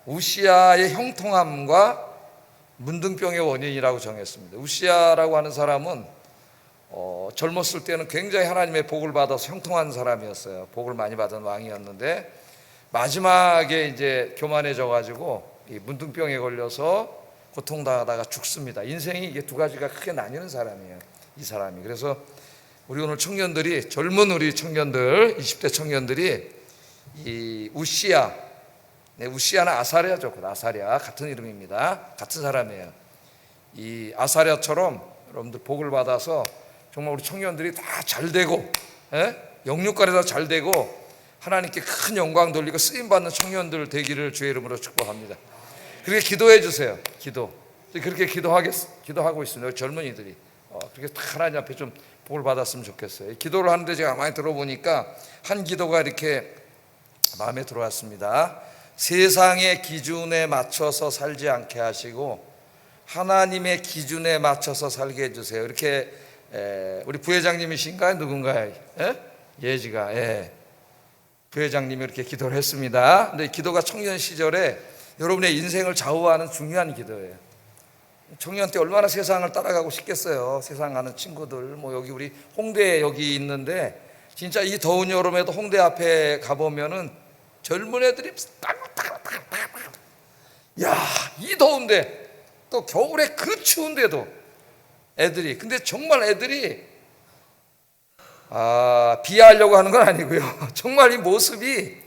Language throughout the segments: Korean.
우시아의 형통함과 문둥병의 원인이라고 정했습니다. 우시아라고 하는 사람은 젊었을 때는 굉장히 하나님의 복을 받아서 형통한 사람이었어요. 복을 많이 받은 왕이었는데 마지막에 이제 교만해져 가지고 이 문둥병에 걸려서 고통당하다가 죽습니다. 인생이 이게 두 가지가 크게 나뉘는 사람이에요, 이 사람이. 그래서 우리 오늘 청년들이, 젊은 우리 청년들, 20대 청년들이 이 우시아, 우시아는 아사랴죠. 아사랴 같은 이름입니다. 같은 사람이에요. 이 아사랴처럼 여러분들 복을 받아서 정말 우리 청년들이 다 잘되고, 영육간에서 잘되고 하나님께 큰 영광 돌리고 쓰임받는 청년들 되기를 주의 이름으로 축복합니다. 그렇게 기도해 주세요. 그렇게 기도하고 있습니다. 젊은이들이 그렇게 하나님 앞에 좀 복을 받았으면 좋겠어요. 기도를 하는데 제가 많이 들어보니까 한 기도가 이렇게 마음에 들어왔습니다. 세상의 기준에 맞춰서 살지 않게 하시고 하나님의 기준에 맞춰서 살게 해주세요. 이렇게 우리 부회장님이신가요? 누군가요? 예지가 부회장님이 이렇게 기도를 했습니다. 근데 기도가 청년 시절에 여러분의 인생을 좌우하는 중요한 기도예요. 청년 때 얼마나 세상을 따라가고 싶겠어요. 세상 가는 친구들, 뭐 여기 우리 홍대에 여기 있는데 진짜 이 더운 여름에도 홍대 앞에 가보면은 젊은 애들이 이 더운데 또 겨울에 그 추운데도 애들이, 근데 정말 애들이 비하하려고 하는 건 아니고요. 정말 이 모습이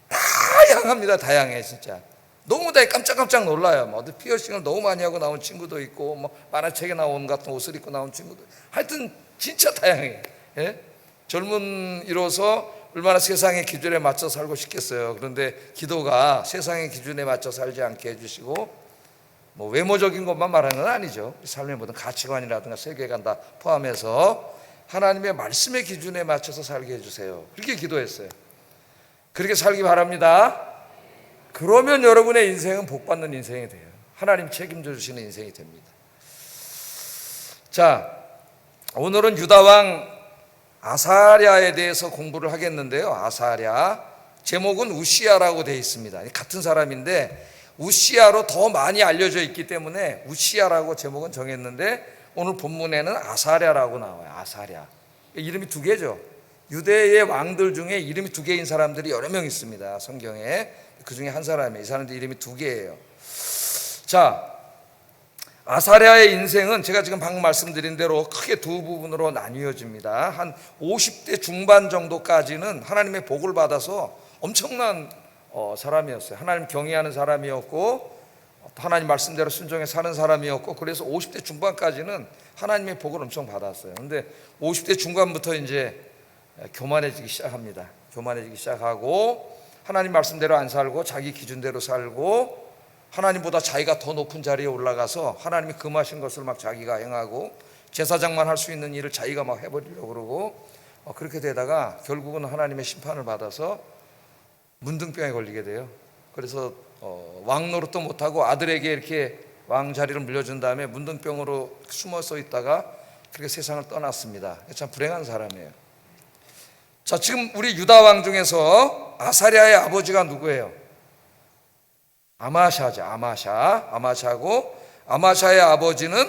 다양합니다. 다양해. 진짜 너무 다 깜짝깜짝 놀라요. 뭐 피어싱을 너무 많이 하고 나온 친구도 있고, 뭐 만화책에 나온 같은 옷을 입고 나온 친구도, 하여튼 진짜 다양해. 젊은이로서 얼마나 세상의 기준에 맞춰 살고 싶겠어요. 그런데 기도가 세상의 기준에 맞춰 살지 않게 해주시고, 뭐 외모적인 것만 말하는 건 아니죠. 삶의 모든 가치관이라든가 세계관 다 포함해서 하나님의 말씀의 기준에 맞춰서 살게 해주세요. 그렇게 기도했어요. 그렇게 살기 바랍니다. 그러면 여러분의 인생은 복받는 인생이 돼요. 하나님 책임져 주시는 인생이 됩니다. 자, 오늘은 유다왕 아사랴에 대해서 공부를 하겠는데요. 아사랴, 제목은 우시아라고 되어 있습니다. 같은 사람인데 우시아로 더 많이 알려져 있기 때문에 우시아라고 제목은 정했는데 오늘 본문에는 아사랴라고 나와요. 아사랴. 이름이 두 개죠. 유대의 왕들 중에 이름이 두 개인 사람들이 여러 명 있습니다. 성경에. 그 중에 한 사람이에요. 이 사람들 이름이 두 개예요. 자, 아사랴의 인생은 제가 지금 방금 말씀드린 대로 크게 두 부분으로 나뉘어집니다. 한 50대 중반 정도까지는 하나님의 복을 받아서 엄청난 사람이었어요. 하나님 경외하는 사람이었고 하나님 말씀대로 순종해 사는 사람이었고, 그래서 50대 중반까지는 하나님의 복을 엄청 받았어요. 근데 50대 중반부터 이제 교만해지기 시작합니다. 교만해지기 시작하고 하나님 말씀대로 안 살고 자기 기준대로 살고 하나님보다 자기가 더 높은 자리에 올라가서 하나님이 금하신 것을 막 자기가 행하고 제사장만 할 수 있는 일을 자기가 막 해버리려고 그러고 그렇게 되다가 결국은 하나님의 심판을 받아서 문둥병에 걸리게 돼요. 그래서 왕 노릇도 못하고 아들에게 이렇게 왕 자리를 물려준 다음에 문둥병으로 숨어서 있다가 그렇게 세상을 떠났습니다. 참 불행한 사람이에요. 자, 지금 우리 유다 왕 중에서 아사랴의 아버지가 누구예요? 아마샤죠. 아마샤고 아마샤의 아버지는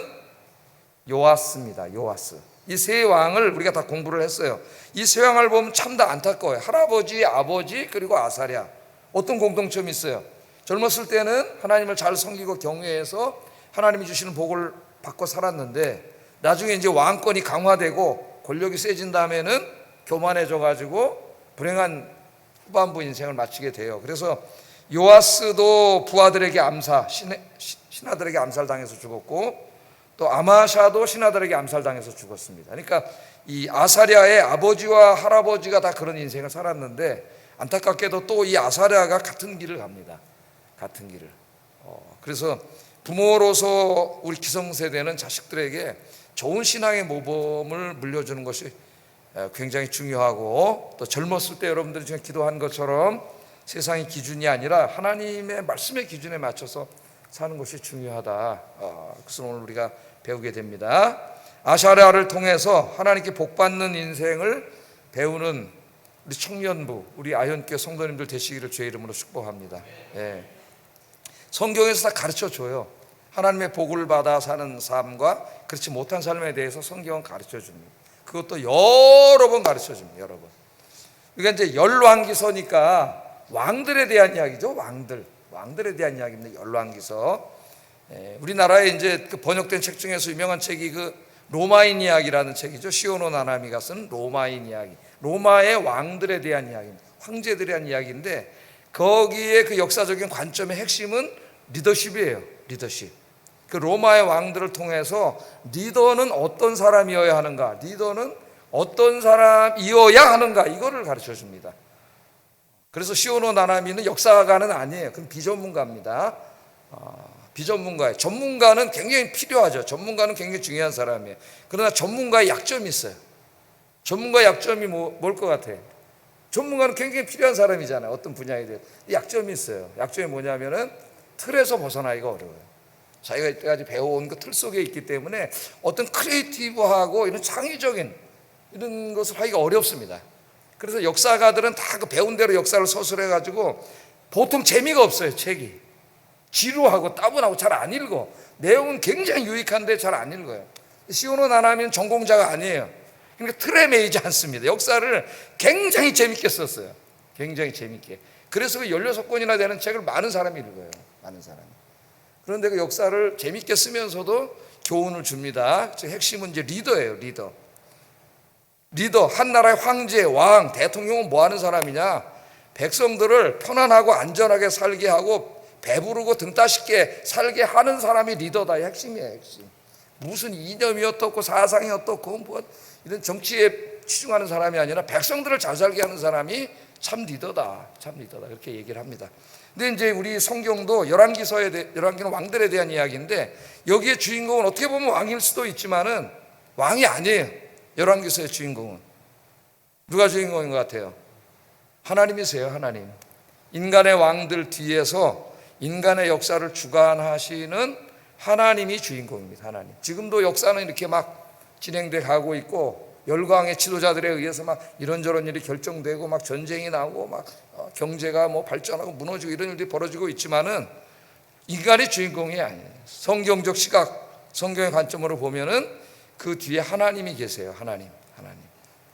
요아스입니다. 요아스. 이 세 왕을 우리가 다 공부를 했어요. 이 세 왕을 보면 참 다 안타까워요. 할아버지, 아버지, 그리고 아사랴. 어떤 공통점이 있어요? 젊었을 때는 하나님을 잘 섬기고 경외해서 하나님이 주시는 복을 받고 살았는데 나중에 이제 왕권이 강화되고 권력이 세진 다음에는 교만해져 가지고 불행한 후반부 인생을 마치게 돼요. 그래서 요아스도 부하들에게 신하들에게 암살당해서 죽었고, 또 아마샤도 신하들에게 암살당해서 죽었습니다. 그러니까 이 아사랴의 아버지와 할아버지가 다 그런 인생을 살았는데 안타깝게도 또 이 아사랴가 같은 길을 갑니다. 같은 길을. 그래서 부모로서 우리 기성세대는 자식들에게 좋은 신앙의 모범을 물려주는 것이 굉장히 중요하고, 또 젊었을 때 여러분들이 지금 기도한 것처럼 세상의 기준이 아니라 하나님의 말씀의 기준에 맞춰서 사는 것이 중요하다. 그것을 오늘 우리가 배우게 됩니다. 아사랴를 통해서 하나님께 복받는 인생을 배우는 우리 청년부, 우리 아현교 성도님들 되시기를 주의 이름으로 축복합니다. 성경에서 다 가르쳐 줘요. 하나님의 복을 받아 사는 삶과 그렇지 못한 삶에 대해서 성경은 가르쳐 줍니다. 그것도 여러 번 가르쳐 줍니다. 여러 번. 그러니까 이제 열왕기서니까 왕들에 대한 이야기죠. 왕들에 대한 이야기입니다. 열왕기서. 우리나라에 이제 그 번역된 책 중에서 유명한 책이 그 로마인 이야기라는 책이죠. 시오노 나나미가 쓴 로마인 이야기. 로마의 왕들에 대한 이야기입니다. 황제들에 대한 이야기인데 거기에 그 역사적인 관점의 핵심은 리더십이에요. 리더십. 그 로마의 왕들을 통해서 리더는 어떤 사람이어야 하는가, 리더는 어떤 사람이어야 하는가, 이거를 가르쳐 줍니다. 그래서 시오노 나나미는 역사가는 아니에요. 그건 비전문가입니다. 비전문가예요. 전문가는 굉장히 필요하죠. 전문가는 굉장히 중요한 사람이에요. 그러나 전문가의 약점이 있어요. 전문가의 약점이 뭘 것 같아요? 전문가는 굉장히 필요한 사람이잖아요. 어떤 분야에 대해 약점이 있어요. 약점이 뭐냐면은 틀에서 벗어나기가 어려워요. 자기가 이때까지 배워온 그 틀 속에 있기 때문에 어떤 크리에이티브하고 이런 창의적인 이런 것을 하기가 어렵습니다. 그래서 역사가들은 다 그 배운 대로 역사를 서술해가지고 보통 재미가 없어요. 책이 지루하고 따분하고 잘 안 읽어. 내용은 굉장히 유익한데 잘 안 읽어요. 시오노 나나미는 전공자가 아니에요. 그러니까 틀에 매이지 않습니다. 역사를 굉장히 재밌게 썼어요. 굉장히 재밌게. 그래서 그 16권이나 되는 책을 많은 사람이 읽어요. 많은 사람이. 그런데 그 역사를 재밌게 쓰면서도 교훈을 줍니다. 즉 핵심은 이제 리더예요. 리더. 한 나라의 황제, 왕, 대통령은 뭐 하는 사람이냐? 백성들을 편안하고 안전하게 살게 하고 배부르고 등 따숩게 살게 하는 사람이 리더다. 핵심이에요. 핵심. 무슨 이념이 어떻고 사상이 어떻고 뭐 이런 정치에 치중하는 사람이 아니라 백성들을 잘 살게 하는 사람이 참 리더다. 참 리더다. 이렇게 얘기를 합니다. 근데 이제 우리 성경도 열왕기는 왕들에 대한 이야기인데 여기에 주인공은 어떻게 보면 왕일 수도 있지만은 왕이 아니에요. 열왕기서의 주인공은 누가 주인공인 것 같아요? 하나님이세요. 하나님. 인간의 왕들 뒤에서 인간의 역사를 주관하시는 하나님이 주인공입니다. 하나님. 지금도 역사는 이렇게 막 진행돼 가고 있고 열강의 지도자들에 의해서 막 이런저런 일이 결정되고 막 전쟁이 나고 막 경제가 뭐 발전하고 무너지고 이런 일들이 벌어지고 있지만은 인간이 주인공이 아니에요. 성경적 시각, 성경의 관점으로 보면은 그 뒤에 하나님이 계세요. 하나님.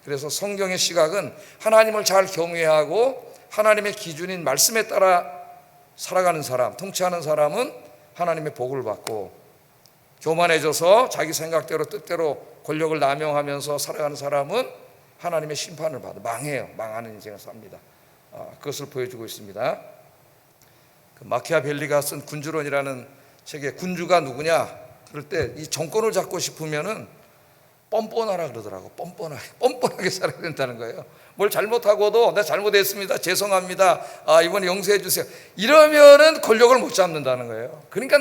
그래서 성경의 시각은 하나님을 잘 경외하고 하나님의 기준인 말씀에 따라 살아가는 사람, 통치하는 사람은 하나님의 복을 받고 교만해져서 자기 생각대로 뜻대로 권력을 남용하면서 살아가는 사람은 하나님의 심판을 받아 망해요. 망하는 인생을 삽니다. 그것을 보여주고 있습니다. 그 마키아벨리가 쓴 군주론이라는 책에 군주가 누구냐 그럴 때 이 정권을 잡고 싶으면은 뻔뻔하라 그러더라고. 뻔뻔하게 살아야 된다는 거예요. 뭘 잘못하고도 나 잘못했습니다. 죄송합니다. 이번에 용서해 주세요. 이러면은 권력을 못 잡는다는 거예요. 그러니까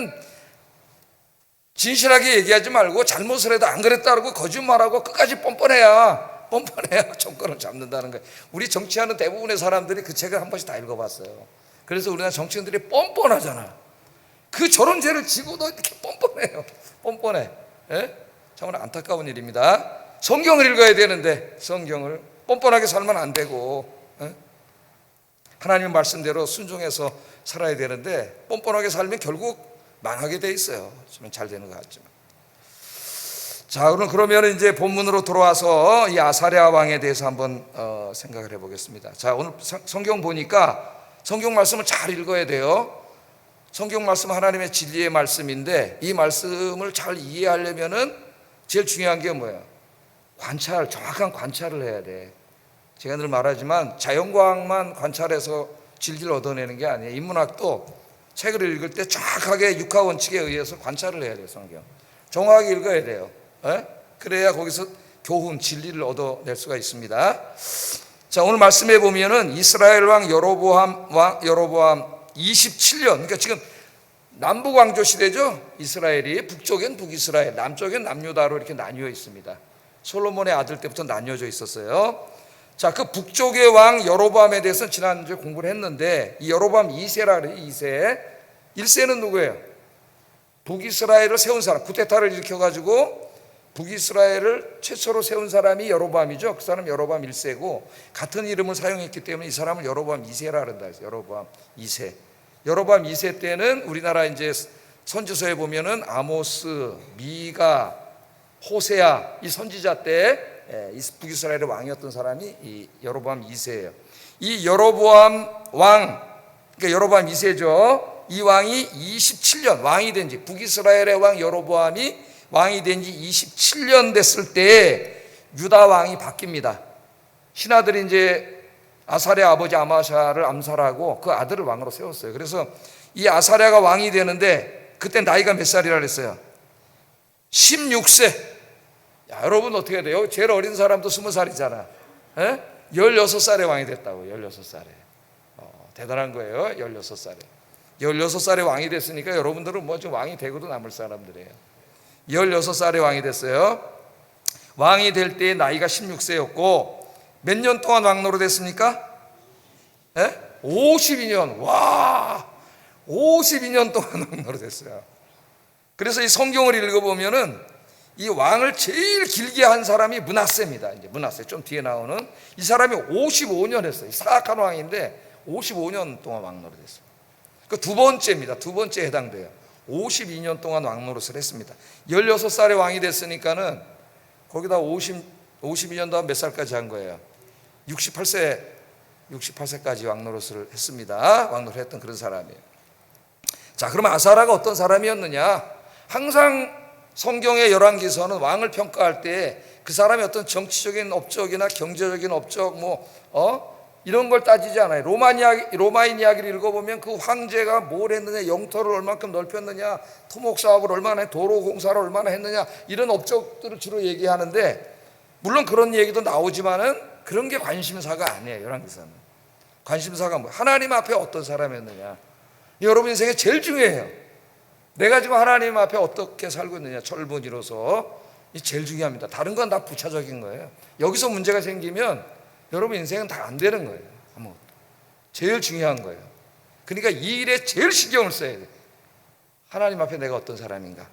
진실하게 얘기하지 말고 잘못을 해도 안 그랬다고 거짓말하고 끝까지 뻔뻔해야 정권을 잡는다는 거예요. 우리 정치하는 대부분의 사람들이 그 책을 한 번씩 다 읽어봤어요. 그래서 우리나라 정치인들이 뻔뻔하잖아. 그 저런 죄를 지고도 이렇게 뻔뻔해. 예? 정말 안타까운 일입니다. 성경을 읽어야 되는데 성경을 뻔뻔하게 살면 안 되고 하나님의 말씀대로 순종해서 살아야 되는데 뻔뻔하게 살면 결국 망하게 돼 있어요. 잘 되는 것 같지만. 자, 그러면 이제 본문으로 돌아와서 이 아사랴 왕에 대해서 한번 생각을 해보겠습니다. 자, 오늘 성경 보니까 성경 말씀을 잘 읽어야 돼요. 성경 말씀은 하나님의 진리의 말씀인데 이 말씀을 잘 이해하려면은 제일 중요한 게 뭐예요? 정확한 관찰을 해야 돼. 제가 늘 말하지만 자연과학만 관찰해서 진리를 얻어내는 게 아니에요. 인문학도 책을 읽을 때 정확하게 육하 원칙에 의해서 관찰을 해야 돼요. 성경 정확하게 읽어야 돼요. 그래야 거기서 교훈, 진리를 얻어낼 수가 있습니다. 자, 오늘 말씀해 보면은 이스라엘 왕 여로보암 27년, 그러니까 지금 남북 왕조 시대죠. 이스라엘이 북쪽엔 북이스라엘, 남쪽엔 남유다로 이렇게 나뉘어 있습니다. 솔로몬의 아들 때부터 나뉘어져 있었어요. 자, 그 북쪽의 왕 여로보암에 대해서는 지난주에 공부를 했는데 이 여로보암 2세라 그래요. 2세. 1세는 누구예요? 북이스라엘을 세운 사람, 쿠데타를 일으켜가지고 북이스라엘을 최초로 세운 사람이 여로보암이죠. 그 사람 여로보암 1세고 같은 이름을 사용했기 때문에 이 사람을 여로보암 2세라 그런다. 여로보암 2세. 여로보암 2세 때는 우리나라 이제 선지서에 보면은 아모스, 미가, 호세아 이 선지자 때 북이스라엘의 왕이었던 사람이 이 여로보암 2세예요. 이 여로보암 왕, 그러니까 여로보암 2세죠. 이 왕이 27년 왕이 된 지, 북이스라엘의 왕 여로보암이 왕이 된 지 27년 됐을 때 유다 왕이 바뀝니다. 신하들이 이제 아사랴 아버지 아마샤를 암살하고 그 아들을 왕으로 세웠어요. 그래서 이 아사랴가 왕이 되는데 그때 나이가 몇 살이라 그랬어요? 16세. 야, 여러분 어떻게 돼요? 제일 어린 사람도 20살이잖아. 16살에 왕이 됐다고. 16살에. 대단한 거예요. 16살에. 16살에 왕이 됐으니까 여러분들은 뭐 좀 왕이 되고도 남을 사람들이에요. 16살에 왕이 됐어요. 왕이 될 때 나이가 16세였고 몇 년 동안 왕노로 됐습니까? 52년. 와, 52년 동안 왕노로 됐어요. 그래서 이 성경을 읽어보면은 이 왕을 제일 길게 한 사람이 므낫세입니다. 이제 므낫세 좀 뒤에 나오는 이 사람이 55년 했어요. 사악한 왕인데 55년 동안 왕노로 됐어요. 그 두 번째입니다. 두 번째에 해당돼요. 52년 동안 왕노릇을 했습니다. 16살에 왕이 됐으니까는 거기다 52년 동안 몇 살까지 한 거예요? 68세까지 왕노릇을 했습니다. 왕노릇을 했던 그런 사람이에요. 자, 그럼 아사랴가 어떤 사람이었느냐? 항상 성경의 열왕기서는 왕을 평가할 때 그 사람이 어떤 정치적인 업적이나 경제적인 업적 이런 걸 따지지 않아요. 로마인 이야기를 읽어보면 그 황제가 뭘 했느냐, 영토를 얼마큼 넓혔느냐, 토목 사업을 얼마나 해, 도로 공사를 얼마나 했느냐, 이런 업적들을 주로 얘기하는데, 물론 그런 얘기도 나오지만은 그런 게 관심사가 아니에요. 열왕기서는 관심사가 뭐 하나님 앞에 어떤 사람이었느냐, 여러분 인생에 제일 중요해요. 내가 지금 하나님 앞에 어떻게 살고 있느냐, 철분이로서 이 제일 중요합니다. 다른 건 다 부차적인 거예요. 여기서 문제가 생기면 여러분 인생은 다 안 되는 거예요. 아무것도. 제일 중요한 거예요. 그러니까 이 일에 제일 신경을 써야 돼요. 하나님 앞에 내가 어떤 사람인가.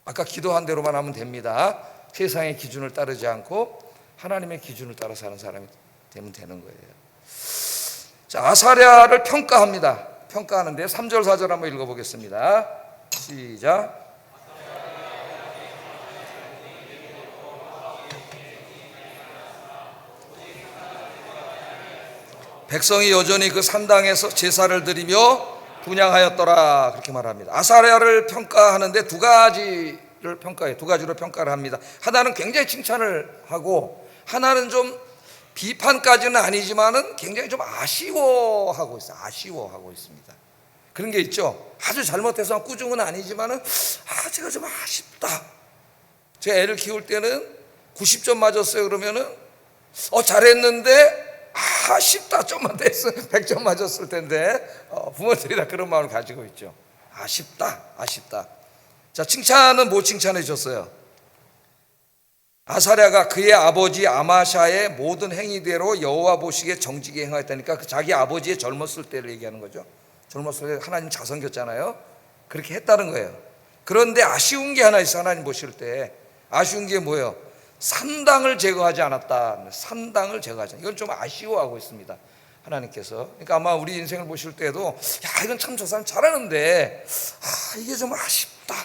아까 기도한 대로만 하면 됩니다. 세상의 기준을 따르지 않고 하나님의 기준을 따라 사는 사람이 되면 되는 거예요. 자, 아사랴를 평가합니다. 평가하는데 3절 4절 한번 읽어보겠습니다. 시작. 백성이 여전히 그 산당에서 제사를 드리며 분향하였더라, 그렇게 말합니다. 아사랴를 평가하는데 두 가지를 평가해요. 두 가지로 평가를 합니다. 하나는 굉장히 칭찬을 하고, 하나는 좀 비판까지는 아니지만은 굉장히 좀 아쉬워하고 있어요. 아쉬워하고 있습니다. 그런 게 있죠. 아주 잘못해서 꾸중은 아니지만은 제가 좀 아쉽다. 제가 애를 키울 때는 90점 맞았어요. 그러면은 잘했는데 아쉽다. 좀만 됐으면 100점 맞았을 텐데. 부모들이 다 그런 마음을 가지고 있죠. 아쉽다. 자, 칭찬은 뭐 칭찬해 줬어요? 아사랴가 그의 아버지 아마샤의 모든 행위대로 여호와 보시기에 정직히 행하였다니까 그 자기 아버지의 젊었을 때를 얘기하는 거죠. 젊었을 때 하나님 자성겼잖아요. 그렇게 했다는 거예요. 그런데 아쉬운 게 하나 있어. 하나님 보실 때 아쉬운 게 뭐예요? 산당을 제거하지 않았다. 산당을 제거하지 않았다. 이건 좀 아쉬워하고 있습니다, 하나님께서. 그러니까 아마 우리 인생을 보실 때도 이건 참 저 사람 잘하는데 이게 좀 아쉽다.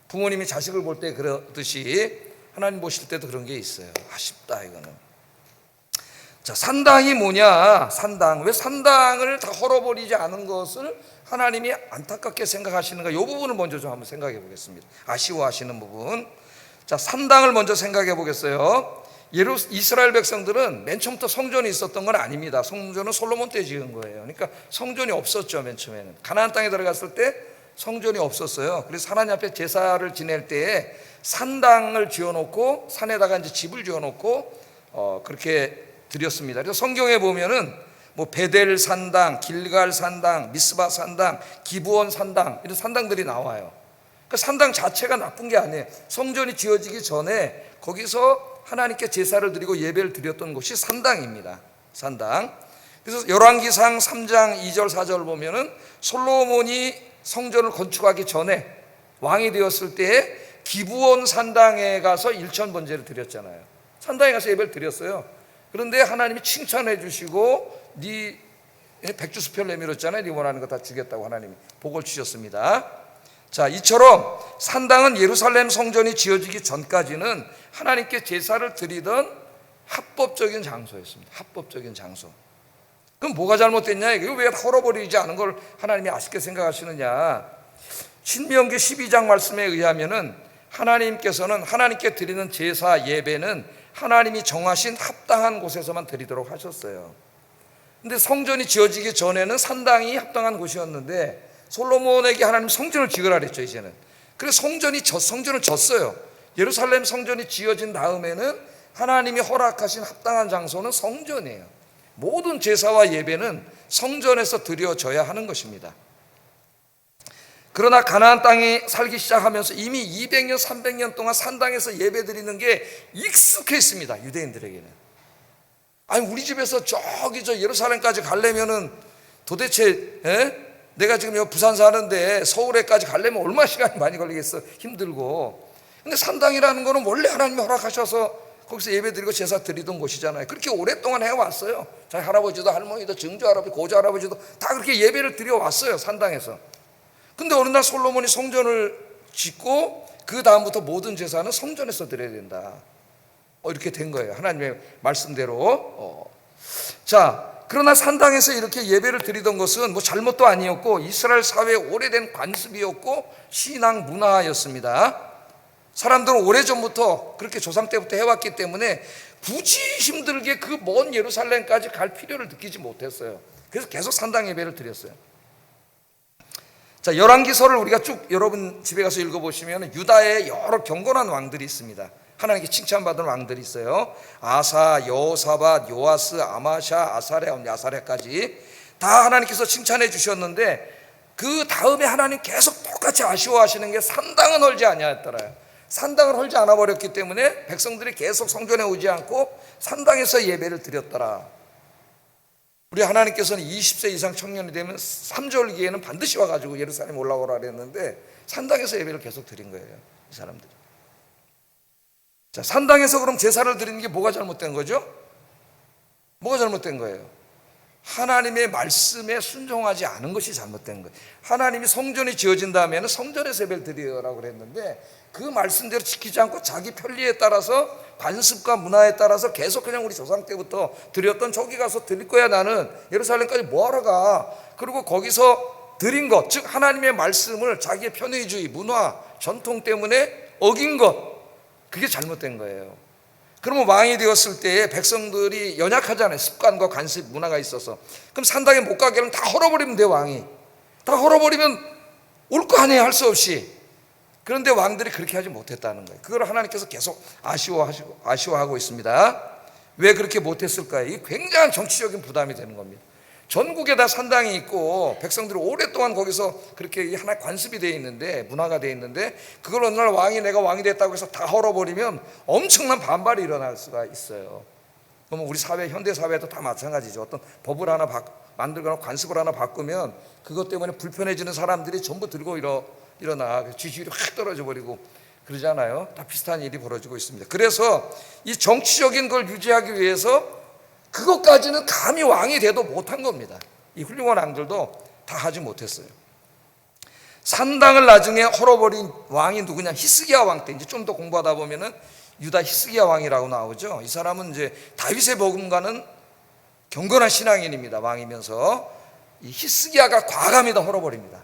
부모님이 자식을 볼 때 그러듯이 하나님 보실 때도 그런 게 있어요. 아쉽다, 이거는. 자, 산당이 뭐냐? 산당. 왜 산당을 다 헐어버리지 않은 것을 하나님이 안타깝게 생각하시는가? 이 부분을 먼저 좀 한번 생각해 보겠습니다. 아쉬워하시는 부분. 자, 산당을 먼저 생각해 보겠어요. 이스라엘 백성들은 맨 처음부터 성전이 있었던 건 아닙니다. 성전은 솔로몬 때 지은 거예요. 그러니까 성전이 없었죠. 맨 처음에는 가나안 땅에 들어갔을 때 성전이 없었어요. 그래서 하나님 앞에 제사를 지낼 때에 산당을 지어놓고 산에다가 이제 집을 지어놓고 그렇게 드렸습니다. 그래서 성경에 보면은 뭐 베델 산당, 길갈 산당, 미스바 산당, 기브온 산당, 이런 산당들이 나와요. 그 산당 자체가 나쁜 게 아니에요. 성전이 지어지기 전에 거기서 하나님께 제사를 드리고 예배를 드렸던 곳이 산당입니다. 산당. 그래서 열왕기상 3장 2절 4절 보면은 솔로몬이 성전을 건축하기 전에 왕이 되었을 때에 기브온 산당에 가서 일천 번제를 드렸잖아요. 산당에 가서 예배를 드렸어요. 그런데 하나님이 칭찬해 주시고 네 백주수표를 내밀었잖아요. 네 원하는 거 다 주겠다고 하나님이 복을 주셨습니다. 자, 이처럼 산당은 예루살렘 성전이 지어지기 전까지는 하나님께 제사를 드리던 합법적인 장소였습니다. 합법적인 장소. 그럼 뭐가 잘못됐냐? 이거 왜 헐어버리지 않은 걸 하나님이 아쉽게 생각하시느냐? 신명기 12장 말씀에 의하면은 하나님께서는 하나님께 드리는 제사 예배는 하나님이 정하신 합당한 곳에서만 드리도록 하셨어요. 근데 성전이 지어지기 전에는 산당이 합당한 곳이었는데 솔로몬에게 하나님 성전을 지으라 그랬죠. 이제는 그래서 성전을 졌어요. 예루살렘 성전이 지어진 다음에는 하나님이 허락하신 합당한 장소는 성전이에요. 모든 제사와 예배는 성전에서 드려져야 하는 것입니다. 그러나 가나안 땅에 살기 시작하면서 이미 200년 300년 동안 산당에서 예배 드리는 게 익숙해 있습니다. 유대인들에게는. 아니 우리 집에서 저기 저 예루살렘까지 가려면은 도대체 내가 지금 여기 부산 사는데 서울에까지 가려면 얼마나 시간이 많이 걸리겠어. 힘들고. 근데 산당이라는 거는 원래 하나님이 허락하셔서 거기서 예배드리고 제사 드리던 곳이잖아요. 그렇게 오랫동안 해왔어요. 저희 할아버지도 할머니도 증조 할아버지 고조 할아버지도 다 그렇게 예배를 드려왔어요. 산당에서. 근데 어느 날 솔로몬이 성전을 짓고 그 다음부터 모든 제사는 성전에서 드려야 된다. 이렇게 된 거예요. 하나님의 말씀대로. 자, 그러나 산당에서 이렇게 예배를 드리던 것은 뭐 잘못도 아니었고 이스라엘 사회의 오래된 관습이었고 신앙 문화였습니다. 사람들은 오래전부터 그렇게 조상 때부터 해왔기 때문에 굳이 힘들게 그 먼 예루살렘까지 갈 필요를 느끼지 못했어요. 그래서 계속 산당 예배를 드렸어요. 자, 열왕기서를 우리가 쭉 여러분 집에 가서 읽어보시면 유다에 여러 경건한 왕들이 있습니다. 하나님께 칭찬받은 왕들이 있어요. 아사, 여호사밧, 요아스, 아마샤, 아사랴까지 다 하나님께서 칭찬해 주셨는데 그 다음에 하나님 계속 똑같이 아쉬워하시는 게 산당은 헐지 아니하였더라요. 산당을 헐지 않아 버렸기 때문에 백성들이 계속 성전에 오지 않고 산당에서 예배를 드렸더라. 우리 하나님께서는 20세 이상 청년이 되면 3절기에는 반드시 와가지고 예루살렘 올라오라 그랬는데 산당에서 예배를 계속 드린 거예요. 이 사람들이. 자, 산당에서 그럼 제사를 드리는 게 뭐가 잘못된 거죠? 뭐가 잘못된 거예요? 하나님의 말씀에 순종하지 않은 것이 잘못된 거예요. 하나님이 성전이 지어진 다음에는 성전에서 예배를 드리라고 그랬는데 그 말씀대로 지키지 않고 자기 편리에 따라서 관습과 문화에 따라서 계속 그냥 우리 조상 때부터 드렸던 저기 가서 드릴 거야 나는 예루살렘까지 뭐하러 가. 그리고 거기서 드린 것, 즉 하나님의 말씀을 자기의 편의주의, 문화, 전통 때문에 어긴 것, 그게 잘못된 거예요. 그러면 왕이 되었을 때 백성들이 연약하잖아요. 습관과 관습, 문화가 있어서. 그럼 산당에 못 가게 하면 다 헐어버리면 돼. 왕이 다 헐어버리면 올 거 아니에요. 할 수 없이. 그런데 왕들이 그렇게 하지 못했다는 거예요. 그걸 하나님께서 계속 아쉬워하고 있습니다. 왜 그렇게 못했을까요? 이게 굉장한 정치적인 부담이 되는 겁니다. 전국에 다 산당이 있고 백성들이 오랫동안 거기서 그렇게 하나의 관습이 되어 있는데, 문화가 되어 있는데 그걸 어느 날 내가 왕이 됐다고 해서 다 헐어버리면 엄청난 반발이 일어날 수가 있어요. 그러면 우리 사회, 현대 사회도 다 마찬가지죠. 어떤 법을 하나 만들거나 관습을 하나 바꾸면 그것 때문에 불편해지는 사람들이 전부 들고 일어나 지지율이 확 떨어져 버리고 그러잖아요. 다 비슷한 일이 벌어지고 있습니다. 그래서 이 정치적인 걸 유지하기 위해서 그것까지는 감히 왕이 돼도 못한 겁니다. 이 훌륭한 왕들도 다 하지 못했어요. 산당을 나중에 헐어버린 왕이 누구냐? 히스기야 왕 때. 이제 좀 더 공부하다 보면은 유다 히스기야 왕이라고 나오죠. 이 사람은 이제 다윗의 복음과는 경건한 신앙인입니다. 왕이면서 이 히스기야가 과감히 다 헐어버립니다.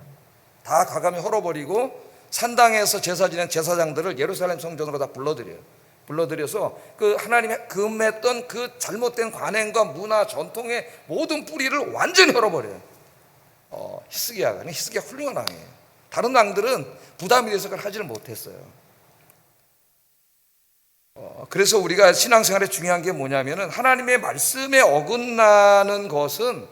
다 과감히 헐어버리고 산당에서 제사 지낸 제사장들을 예루살렘 성전으로 다 불러들여서 그 하나님이 금했던 그 잘못된 관행과 문화 전통의 모든 뿌리를 완전히 헐어버려요. 히스기야 훌륭한 왕이에요. 다른 왕들은 부담이 돼서 그걸 하지를 못했어요. 그래서 우리가 신앙생활에 중요한 게 뭐냐면은 하나님의 말씀에 어긋나는 것은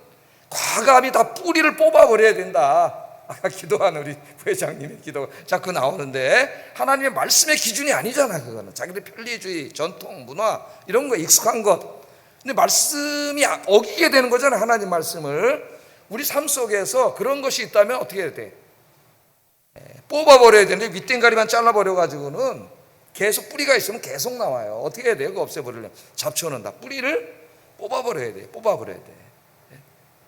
과감히 다 뿌리를 뽑아버려야 된다. 아까 기도한 우리 부회장님의 기도가 자꾸 나오는데 하나님의 말씀의 기준이 아니잖아. 그거는 자기들 편리주의, 전통, 문화 이런 거에 익숙한 것. 근데 말씀이 어기게 되는 거잖아. 하나님 말씀을 우리 삶 속에서 그런 것이 있다면 어떻게 해야 돼? 뽑아버려야 되는데 윗댕가리만 잘라버려가지고는 계속 뿌리가 있으면 계속 나와요. 어떻게 해야 돼요? 그거 없애버리려면 잡초는 다 뿌리를 뽑아버려야 돼.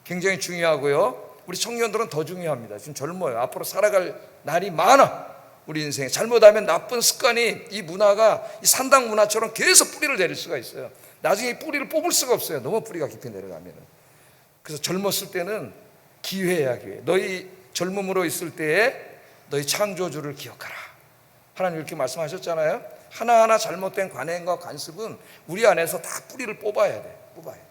굉장히 중요하고요. 우리 청년들은 더 중요합니다. 지금 젊어요. 앞으로 살아갈 날이 많아. 우리 인생에 잘못하면 나쁜 습관이 이 문화가 이 산당 문화처럼 계속 뿌리를 내릴 수가 있어요. 나중에 이 뿌리를 뽑을 수가 없어요. 너무 뿌리가 깊이 내려가면. 그래서 젊었을 때는 기회야, 기회. 너희 젊음으로 있을 때에 너희 창조주를 기억하라. 하나님 이렇게 말씀하셨잖아요. 하나하나 잘못된 관행과 관습은 우리 안에서 다 뿌리를 뽑아야 돼. 뽑아야 돼.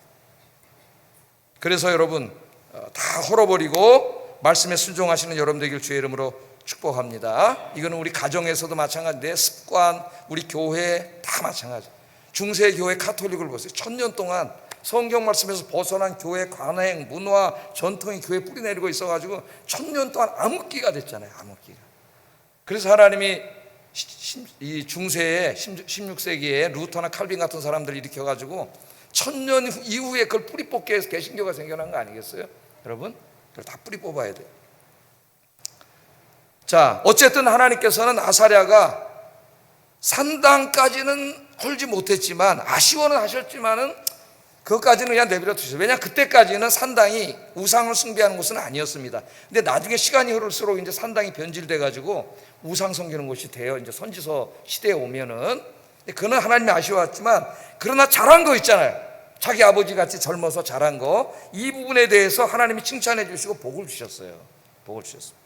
그래서 여러분 다 헐어버리고 말씀에 순종하시는 여러분 되길 주의 이름으로 축복합니다. 이거는 우리 가정에서도 마찬가지인데 습관, 우리 교회 다 마찬가지. 중세 교회 카톨릭을 보세요. 1000년 동안 성경 말씀에서 벗어난 교회 관행, 문화, 전통이 교회에 뿌리 내리고 있어가지고 1000년 동안 암흑기가 됐잖아요. 암흑기가. 그래서 하나님이 이 중세에 16세기에 루터나 칼빈 같은 사람들을 일으켜가지고 1000년 이후에 그걸 뿌리 뽑기 위해서 개신교가 생겨난 거 아니겠어요? 여러분, 그걸 다 뿌리 뽑아야 돼요. 자, 어쨌든 하나님께서는 아사랴가 산당까지는 헐지 못했지만 아쉬워는 하셨지만은 그것까지는 그냥 내버려 두셨어요. 왜냐 그때까지는 산당이 우상을 숭배하는 곳은 아니었습니다. 근데 나중에 시간이 흐를수록 이제 산당이 변질돼 가지고 우상 섬기는 곳이 돼요. 이제 선지서 시대에 오면은 그는 하나님이 아쉬웠지만 그러나 잘한 거 있잖아요. 자기 아버지 같이 젊어서 잘한 거, 이 부분에 대해서 하나님이 칭찬해 주시고 복을 주셨어요. 복을 주셨습니다.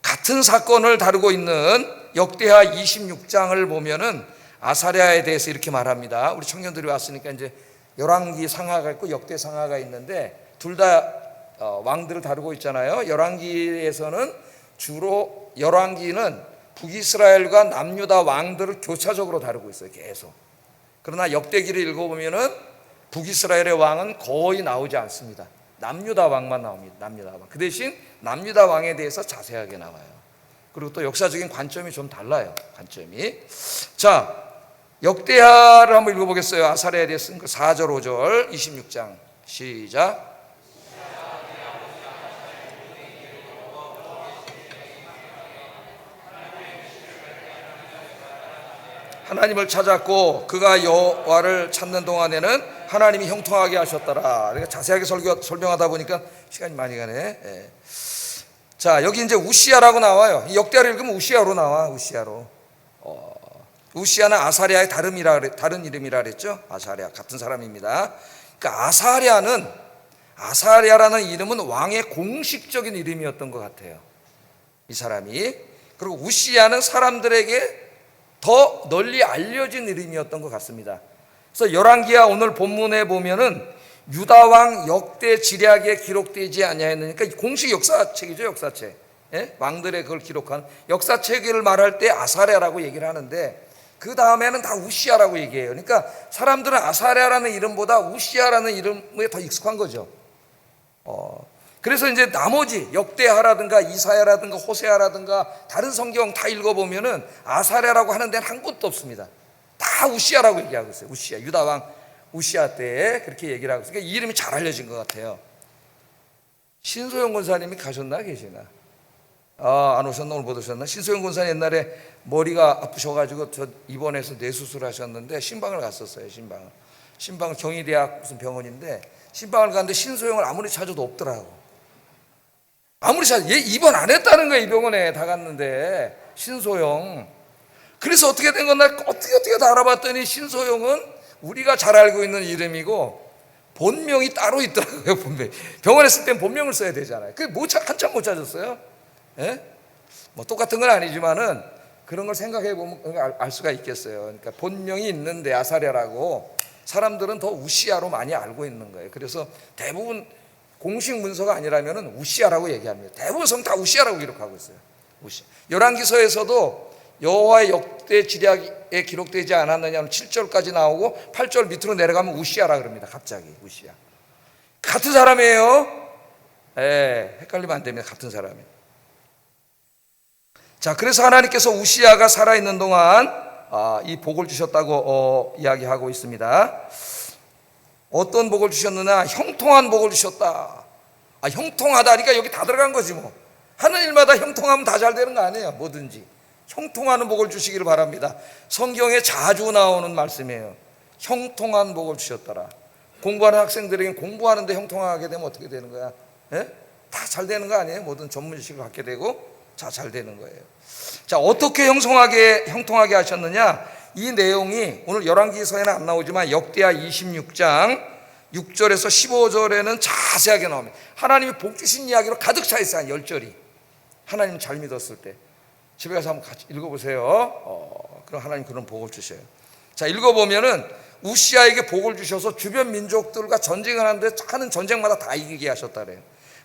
같은 사건을 다루고 있는 역대하 26장을 보면은 아사랴에 대해서 이렇게 말합니다. 우리 청년들이 왔으니까 이제 열왕기 상하가 있고 역대 상하가 있는데 둘 다 왕들을 다루고 있잖아요. 열왕기에서는 주로 열왕기는 북이스라엘과 남유다 왕들을 교차적으로 다루고 있어요. 계속. 그러나 역대기를 읽어보면은 북이스라엘의 왕은 거의 나오지 않습니다. 남유다 왕만 나옵니다. 남유다 왕. 그 대신 남유다 왕에 대해서 자세하게 나와요. 그리고 또 역사적인 관점이 좀 달라요. 관점이. 자, 역대하를 한번 읽어보겠어요. 아사랴에 대해 쓴 거 4절 5절 26장 시작. 하나님을 찾았고 그가 여호와를 찾는 동안에는 하나님이 형통하게 하셨더라. 그러니까 자세하게 설명하다 보니까 시간이 많이 가네. 예. 자, 여기 이제 우시야라고 나와요. 이 역대하를 읽으면 우시야로 나와. 우시야로. 우시야는 아사랴의 다른 이름이라 그랬죠. 아사랴 같은 사람입니다. 그러니까 아사랴라는 이름은 왕의 공식적인 이름이었던 것 같아요. 이 사람이. 그리고 우시야는 사람들에게 더 널리 알려진 이름이었던 것 같습니다. 그래서 열왕기야 오늘 본문에 보면은 유다 왕 역대 지략에 기록되지 아니하였느니까 공식 역사책이죠. 역사책. 예? 왕들의 그걸 기록한 역사책을 말할 때 아사랴라고 얘기를 하는데 그 다음에는 다 우시야라고 얘기해요. 그러니까 사람들은 아사랴라는 이름보다 우시야라는 이름에 더 익숙한 거죠. 그래서 이제 나머지 역대하라든가 이사야라든가 호세아라든가 다른 성경 다 읽어보면은 아사랴라고 하는 데는 한 곳도 없습니다. 다 우시야라고 얘기하고 있어요. 우시야, 유다 왕 우시야 때에 그렇게 얘기를 하고 있어요. 그러니까 이 이름이 잘 알려진 것 같아요. 신소영 권사님이 가셨나 계시나? 안 오셨나? 오늘 못 오셨나? 신소영 권사님 옛날에 머리가 아프셔가지고 저 입원해서 뇌수술 하셨는데 신방을 갔었어요. 신방을 경희대학 무슨 병원인데 신방을 갔는데 신소영을 아무리 찾아도 없더라고. 아무리 찾아도 얘 입원 안 했다는 거야. 이 병원에 다 갔는데 신소영. 그래서 어떻게 된 건가 어떻게 다 알아봤더니 신소영은 우리가 잘 알고 있는 이름이고 본명이 따로 있더라고요. 본명. 병원에 있을 땐 본명을 써야 되잖아요. 그게 한참 못 찾았어요. 예? 뭐 똑같은 건 아니지만은 그런 걸 생각해 보면 알 수가 있겠어요. 그러니까 본명이 있는데 아사랴라고 사람들은 더 우시야로 많이 알고 있는 거예요. 그래서 대부분 공식 문서가 아니라면은 우시야라고 얘기합니다. 대부분 성 다 우시야라고 기록하고 있어요. 우시야. 열왕기서에서도 여호와의 역대 지략에 기록되지 않았느냐는 7절까지 나오고 8절 밑으로 내려가면 우시야라 그럽니다. 갑자기 우시야. 같은 사람이에요. 헷갈리면 안 됩니다. 같은 사람이에요. 자, 그래서 하나님께서 우시야가 살아있는 동안 이 복을 주셨다고 이야기하고 있습니다. 어떤 복을 주셨느냐? 형통한 복을 주셨다. 형통하다니까 여기 다 들어간 거지 뭐. 하는 일마다 형통하면 다 잘 되는 거 아니에요. 뭐든지 형통하는 복을 주시기를 바랍니다. 성경에 자주 나오는 말씀이에요. 형통한 복을 주셨더라. 공부하는 학생들에게 공부하는데 형통하게 되면 어떻게 되는 거야? 예? 다 잘 되는 거 아니에요? 모든 전문 지식을 갖게 되고 다 잘 되는 거예요. 자, 어떻게 형통하게 하셨느냐? 이 내용이 오늘 열왕기서에는 안 나오지만 역대하 26장 6절에서 15절에는 자세하게 나옵니다. 하나님이 복 주신 이야기로 가득 차 있어요. 한 10절이. 하나님 잘 믿었을 때. 집에 가서 한번 같이 읽어보세요. 그럼 하나님 그런 복을 주셔요. 자, 읽어보면은 우시아에게 복을 주셔서 주변 민족들과 전쟁을 하는 전쟁마다 다 이기게 하셨다 그래요.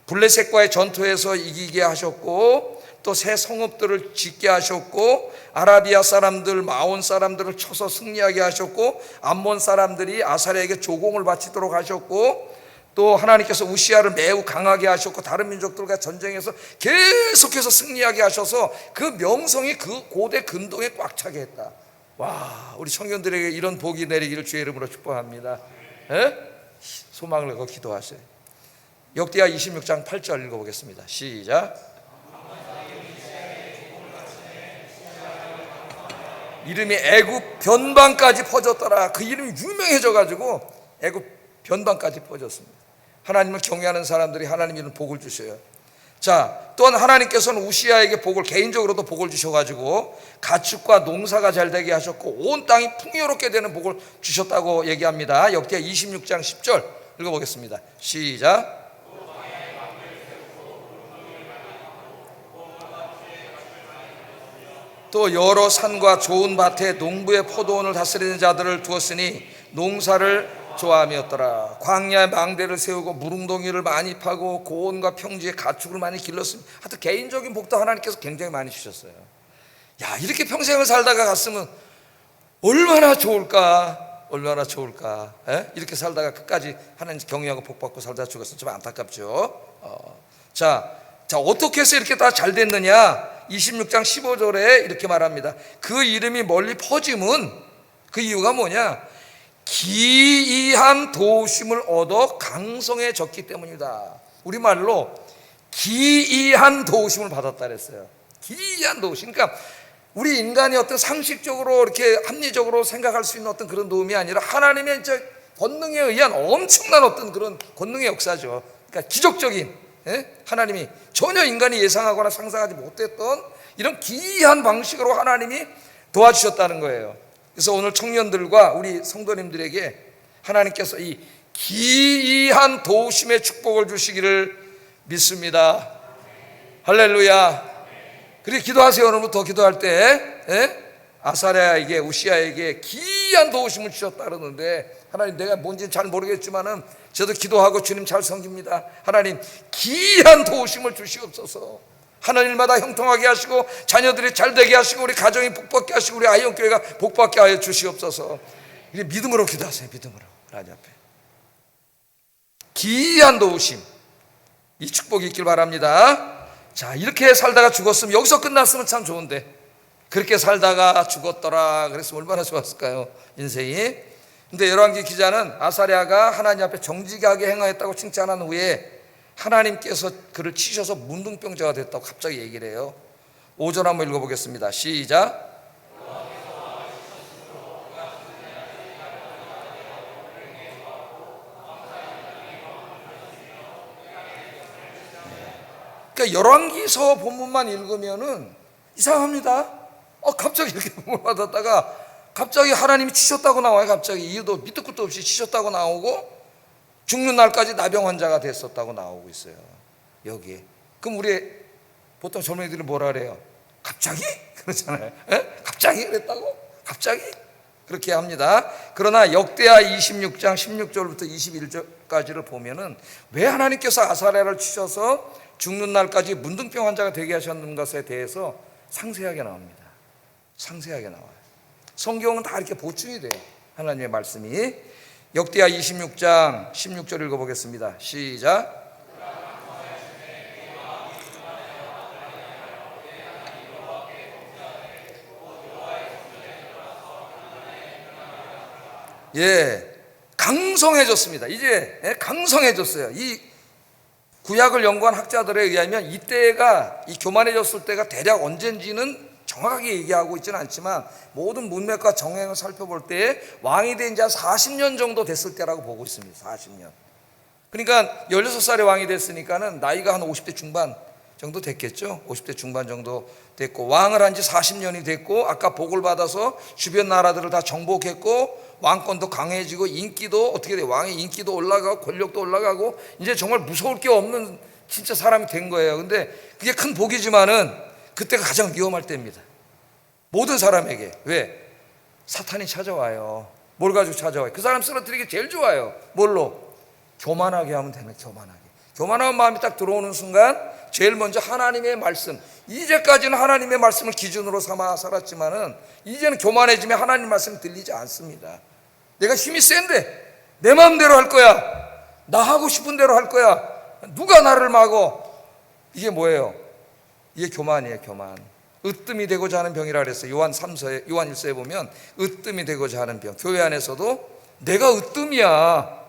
블레셋과의 전투에서 이기게 하셨고, 또 새 성읍들을 짓게 하셨고, 아라비아 사람들, 마온 사람들을 쳐서 승리하게 하셨고, 암몬 사람들이 아사랴에게 조공을 바치도록 하셨고, 또 하나님께서 우시아를 매우 강하게 하셨고, 다른 민족들과 전쟁에서 계속해서 승리하게 하셔서 그 명성이 그 고대 근동에 꽉 차게 했다. 와, 우리 청년들에게 이런 복이 내리기를 주의 이름으로 축복합니다. 에? 소망을 내고 기도하세요. 역대하 26장 8절 읽어보겠습니다. 시작. 이름이 애굽 변방까지 퍼졌더라. 그 이름이 유명해져 가지고 애굽 변방까지 퍼졌습니다. 하나님을 경외하는 사람들이 하나님 이런 복을 주셔요. 자, 또한 하나님께서는 우시아에게 복을, 개인적으로도 복을 주셔가지고 가축과 농사가 잘 되게 하셨고 온 땅이 풍요롭게 되는 복을 주셨다고 얘기합니다. 역대하 26장 10절 읽어보겠습니다. 시작. 또 여러 산과 좋은 밭에 농부의 포도원을 다스리는 자들을 두었으니 농사를 좋아함이었더라. 광야에 망대를 세우고 무릉덩이를 많이 파고 고원과 평지에 가축을 많이 길렀습니다. 하여튼 개인적인 복도 하나님께서 굉장히 많이 주셨어요. 야, 이렇게 평생을 살다가 갔으면 얼마나 좋을까, 얼마나 좋을까. 에? 이렇게 살다가 끝까지 하나님 경외하고 복받고 살다 죽었으면 좀 안타깝죠. 자, 어떻게 해서 이렇게 다 잘 됐느냐? 26장 15절에 이렇게 말합니다. 그 이름이 멀리 퍼짐은 그 이유가 뭐냐? 기이한 도우심을 얻어 강성해졌기 때문이다. 우리말로 기이한 도우심을 받았다 그랬어요. 기이한 도우심. 그러니까 우리 인간이 어떤 상식적으로 이렇게 합리적으로 생각할 수 있는 어떤 그런 도움이 아니라 하나님의 권능에 의한 엄청난 어떤 그런 권능의 역사죠. 그러니까 기적적인, 하나님이 전혀 인간이 예상하거나 상상하지 못했던 이런 기이한 방식으로 하나님이 도와주셨다는 거예요. 그래서 오늘 청년들과 우리 성도님들에게 하나님께서 이 기이한 도우심의 축복을 주시기를 믿습니다. 할렐루야. 그렇게 기도하세요. 오늘부터 기도할 때 아사랴에게, 우시아에게 기이한 도우심을 주셨다 그러는데, 하나님 내가 뭔지는 잘 모르겠지만은 저도 기도하고 주님 잘 섬깁니다. 하나님 기이한 도우심을 주시옵소서. 하나님마다 형통하게 하시고 자녀들이 잘 되게 하시고 우리 가정이 복받게 하시고 우리 아이언교회가 복받게 하여 주시옵소서. 믿음으로 기도하세요. 믿음으로 하나님 앞에 기이한 도우심, 이 축복이 있길 바랍니다. 자, 이렇게 살다가 죽었으면, 여기서 끝났으면 참 좋은데 그렇게 살다가 죽었더라 그랬으면 얼마나 좋았을까요, 인생이. 근데 열왕기 기자는 아사랴가 하나님 앞에 정직하게 행하였다고 칭찬한 후에 하나님께서 그를 치셔서 문둥병자가 됐다고 갑자기 얘기를 해요. 5절 한번 읽어보겠습니다. 시작. 그러니까 열왕기서 본문만 읽으면은 이상합니다. 갑자기 이렇게 복을 받았다가 갑자기 하나님이 치셨다고 나와요. 갑자기 이유도 밑도 끝도 없이 치셨다고 나오고 죽는 날까지 나병 환자가 됐었다고 나오고 있어요, 여기에. 그럼 우리 보통 젊은이들은 뭐라 그래요? 갑자기? 그러잖아요. 갑자기 그랬다고? 갑자기? 그렇게 합니다. 그러나 역대하 26장 16절부터 21절까지를 보면은 왜 하나님께서 아사랴를 치셔서 죽는 날까지 문둥병 환자가 되게 하셨는 것에 대해서 상세하게 나옵니다. 상세하게 나와요. 성경은 다 이렇게 보충이 돼요, 하나님의 말씀이. 역대하 26장 16절 읽어보겠습니다. 시작. 강성해졌습니다. 이제 강성해졌어요. 이 구약을 연구한 학자들에 의하면 이때가, 이 교만해졌을 때가 대략 언젠지는 정확하게 얘기하고 있지는 않지만 모든 문맥과 정행을 살펴볼 때 왕이 된 지 한 40년 정도 됐을 때라고 보고 있습니다. 40년. 그러니까 16살에 왕이 됐으니까는 나이가 한 50대 중반 정도 됐겠죠. 50대 중반 정도 됐고, 왕을 한 지 40년이 됐고, 아까 복을 받아서 주변 나라들을 다 정복했고, 왕권도 강해지고, 인기도 어떻게 돼? 왕의 인기도 올라가고 권력도 올라가고, 이제 정말 무서울 게 없는 진짜 사람이 된 거예요. 근데 그게 큰 복이지만은 그때가 가장 위험할 때입니다. 모든 사람에게. 왜? 사탄이 찾아와요. 뭘 가지고 찾아와요? 그 사람 쓰러뜨리기 제일 좋아요. 뭘로? 교만하게 하면 되는, 교만하게. 교만한 마음이 딱 들어오는 순간 제일 먼저 하나님의 말씀, 이제까지는 하나님의 말씀을 기준으로 삼아 살았지만은 이제는 교만해지면 하나님 말씀이 들리지 않습니다. 내가 힘이 센데 내 마음대로 할 거야, 나 하고 싶은 대로 할 거야, 누가 나를 막어. 이게 뭐예요? 이게 교만이에요. 교만. 으뜸이 되고자 하는 병이라 그랬어요. 요한 1서에 보면 으뜸이 되고자 하는 병. 교회 안에서도 내가 으뜸이야,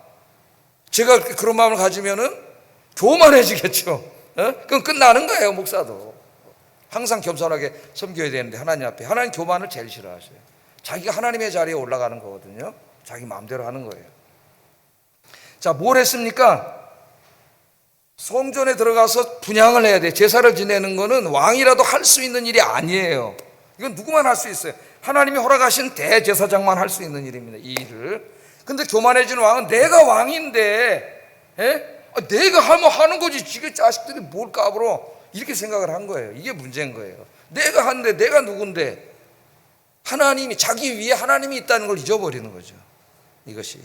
제가 그런 마음을 가지면은 교만해지겠죠. 그럼 끝나는 거예요. 목사도 항상 겸손하게 섬겨야 되는데, 하나님 앞에. 하나님 교만을 제일 싫어하셔요. 자기가 하나님의 자리에 올라가는 거거든요. 자기 마음대로 하는 거예요. 자, 뭘 했습니까? 성전에 들어가서 분향을 해야 돼. 제사를 지내는 거는 왕이라도 할 수 있는 일이 아니에요. 이건 누구만 할 수 있어요. 하나님이 허락하신 대제사장만 할 수 있는 일입니다, 이 일을. 근데 교만해지는 왕은 내가 왕인데, 내가 하면 하는 거지, 지금 자식들이 뭘 까불어, 이렇게 생각을 한 거예요. 이게 문제인 거예요. 내가 하는데 내가 누군데. 하나님이, 자기 위에 하나님이 있다는 걸 잊어버리는 거죠, 이것이.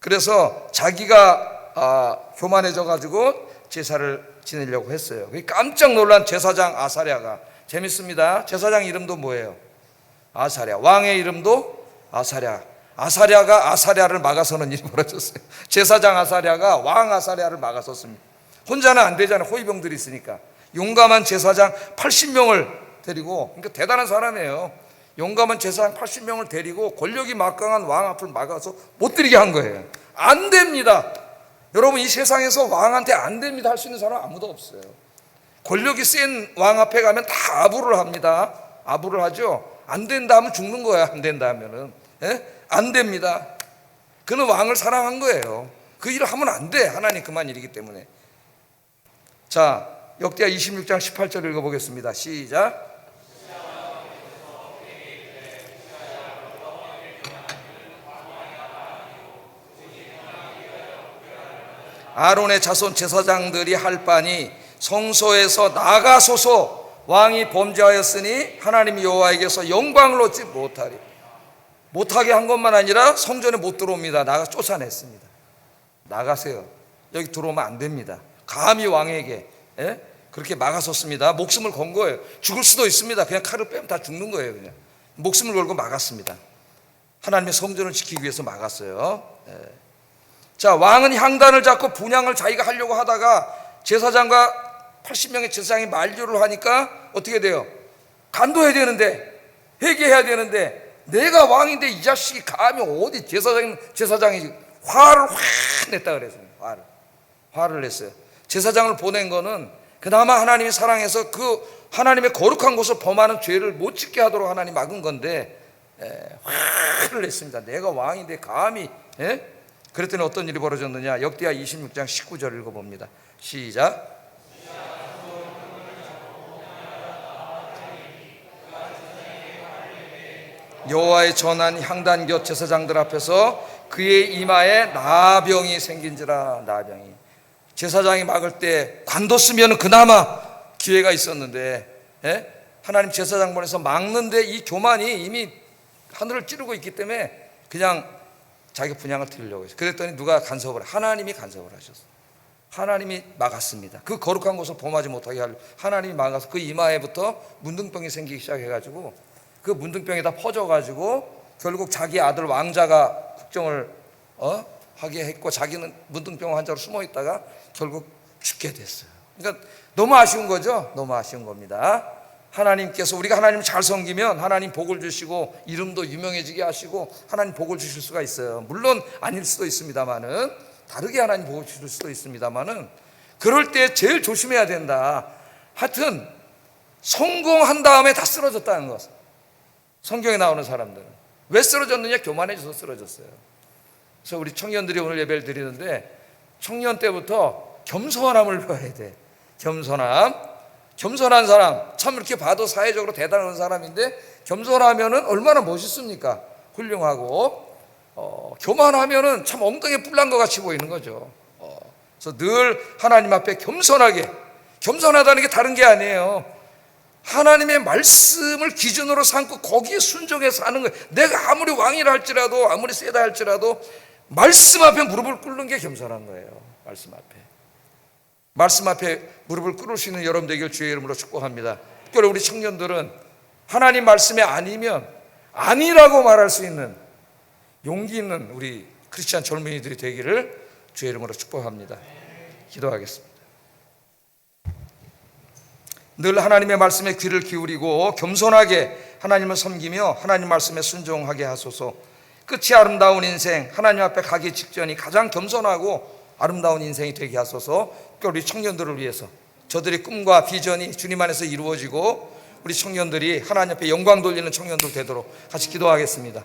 그래서 자기가 교만해져 가지고 제사를 지내려고 했어요. 깜짝 놀란 제사장 아사랴가, 재밌습니다. 제사장 이름도 뭐예요? 아사랴. 왕의 이름도 아사랴. 아사랴가 아사랴를 막아서는 일이 벌어졌어요. 제사장 아사랴가 왕 아사랴를 막아섰습니다. 혼자는 안 되잖아요. 호위병들이 있으니까. 용감한 제사장 80명을 데리고, 그러니까 대단한 사람이에요. 용감한 제사장 80명을 데리고 권력이 막강한 왕 앞을 막아서 못 들이게 한 거예요. 안 됩니다. 여러분, 이 세상에서 왕한테 안 됩니다 할 수 있는 사람 아무도 없어요. 권력이 센 왕 앞에 가면 다 아부를 합니다. 아부를 하죠. 안 된다 하면 죽는 거야. 안 된다 하면은. 안 됩니다. 그는 왕을 사랑한 거예요. 그 일을 하면 안 돼. 하나님 그만 일이기 때문에. 자, 역대하 26장 18절 읽어보겠습니다. 시작. 아론의 자손 제사장들이 할 바니 성소에서 나가소서. 왕이 범죄하였으니 하나님 여호와에게서 영광을 얻지 못하리. 못하게 한 것만 아니라 성전에 못 들어옵니다. 쫓아냈습니다. 나가세요. 여기 들어오면 안 됩니다. 감히 왕에게 그렇게 막아섰습니다. 목숨을 건 거예요. 죽을 수도 있습니다. 그냥 칼을 빼면 다 죽는 거예요. 그냥 목숨을 걸고 막았습니다. 하나님의 성전을 지키기 위해서 막았어요. 자, 왕은 향단을 잡고 분향을 자기가 하려고 하다가 제사장과 80명의 제사장이 만류를 하니까 어떻게 돼요? 간도해야 되는데, 회개해야 되는데, 내가 왕인데 이 자식이 감히 어디 제사장이 화를 확 냈다 그랬습니다. 화를 냈어요. 제사장을 보낸 거는 그나마 하나님이 사랑해서 그 하나님의 거룩한 곳을 범하는 죄를 못 짓게 하도록 하나님 막은 건데, 화를 냈습니다. 내가 왕인데 감히. 그랬더니 어떤 일이 벌어졌느냐? 역대하 26장 19절 읽어봅니다. 시작. 여호와의 전한 향단 곁 제사장들 앞에서 그의 이마에 나병이 생긴지라. 나병이. 제사장이 막을 때 관뒀으면 그나마 기회가 있었는데, 하나님 제사장 보내서 막는데 이 교만이 이미 하늘을 찌르고 있기 때문에 그냥 자기가 분향을 드리려고 했어요. 그랬더니 누가 간섭을, 하나님이 간섭을 하셨어요. 하나님이 막았습니다. 그 거룩한 곳을 범하지 못하게 하려고 하나님이 막아서 그 이마에부터 문둥병이 생기기 시작해가지고 그 문둥병이 다 퍼져가지고 결국 자기 아들 왕자가 국정을 하게 했고, 자기는 문둥병 환자로 숨어 있다가 결국 죽게 됐어요. 그러니까 너무 아쉬운 거죠. 너무 아쉬운 겁니다. 하나님께서, 우리가 하나님을 잘 섬기면 하나님 복을 주시고 이름도 유명해지게 하시고 하나님 복을 주실 수가 있어요. 물론 아닐 수도 있습니다만은, 다르게 하나님 복을 주실 수도 있습니다만은, 그럴 때 제일 조심해야 된다. 하여튼 성공한 다음에 다 쓰러졌다는 것. 성경에 나오는 사람들은 왜 쓰러졌느냐? 교만해져서 쓰러졌어요. 그래서 우리 청년들이 오늘 예배를 드리는데 청년 때부터 겸손함을 배워야 돼. 겸손한 사람, 참 이렇게 봐도 사회적으로 대단한 사람인데 겸손하면은 얼마나 멋있습니까? 훌륭하고, 교만하면은 참 엉덩이에 뿔난 것 같이 보이는 거죠. 그래서 늘 하나님 앞에 겸손하다는 게 다른 게 아니에요. 하나님의 말씀을 기준으로 삼고 거기에 순종해서 하는 거예요. 내가 아무리 왕이라 할지라도, 아무리 세다 할지라도 말씀 앞에 무릎을 꿇는 게 겸손한 거예요. 말씀 앞에 무릎을 꿇을 수 있는 여러분 되길 주의 이름으로 축복합니다. 특별히 우리 청년들은 하나님 말씀이 아니면 아니라고 말할 수 있는 용기 있는 우리 크리스찬 젊은이들이 되기를 주의 이름으로 축복합니다. 기도하겠습니다. 늘 하나님의 말씀에 귀를 기울이고 겸손하게 하나님을 섬기며 하나님 말씀에 순종하게 하소서. 끝이 아름다운 인생, 하나님 앞에 가기 직전이 가장 겸손하고 아름다운 인생이 되게 하소서. 우리 청년들을 위해서 저들의 꿈과 비전이 주님 안에서 이루어지고 우리 청년들이 하나님 앞에 영광 돌리는 청년들 되도록 같이 기도하겠습니다.